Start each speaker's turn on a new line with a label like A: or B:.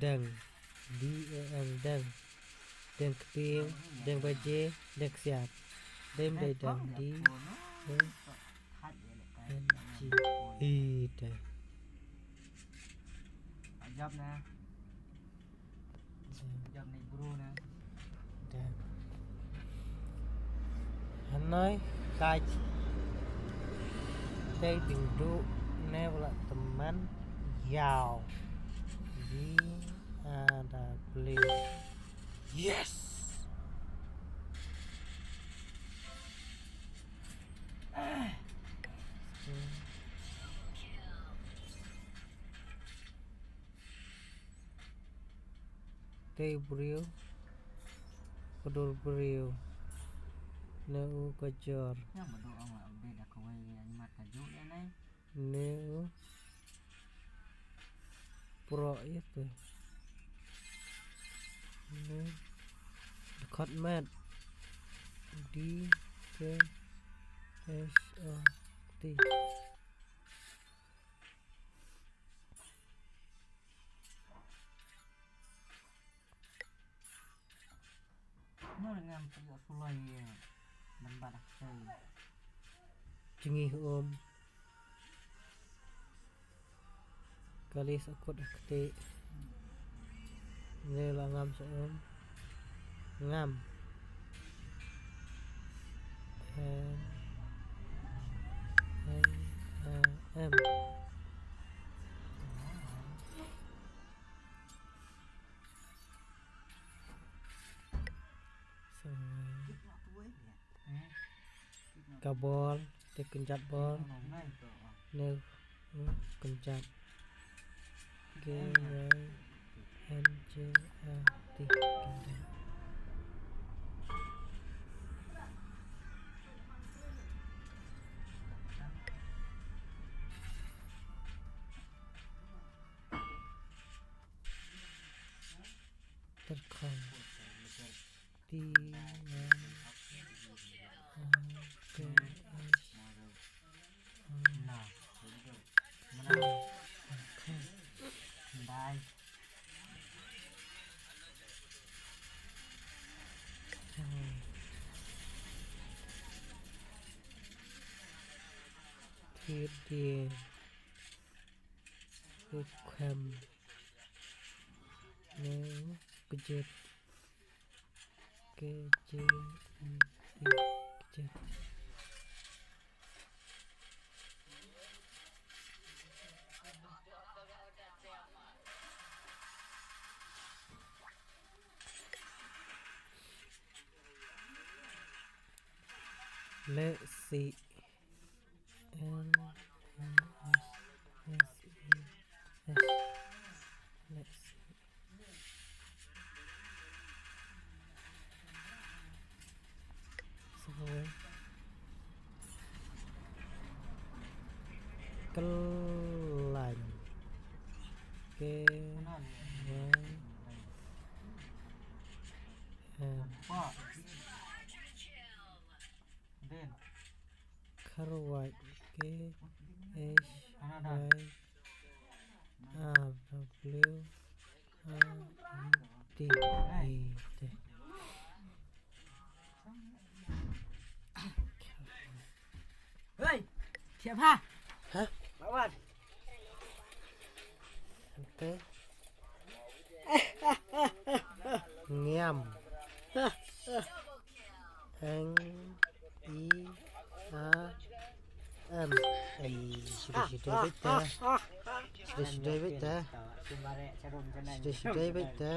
A: Đằng đằng đằng keping đằng baje đằng siap đêm đầy đằng đi đây
B: dập nè dập này bro nè
A: hắn nói kai tây bình trụ nè là teman giàu di ada beli yes tây brio kodor brio neu kajor
B: yang berdoa nggak beda kowe animat kaju ya nih
A: neu pro itu neu dekat mat di ke s o t
B: nó là ngam tự sulai mình bắt được
A: Jengi om kali sakut akte ne la ngam sa om ngam em kabol te kencat bol ne kencat g n j a t terkam di dia bukan kejet kejet let's see kelanh ke karwat ke s y r w t
B: hey siap ha
A: hah
B: lawan
A: ante ngam n i a m sudah beta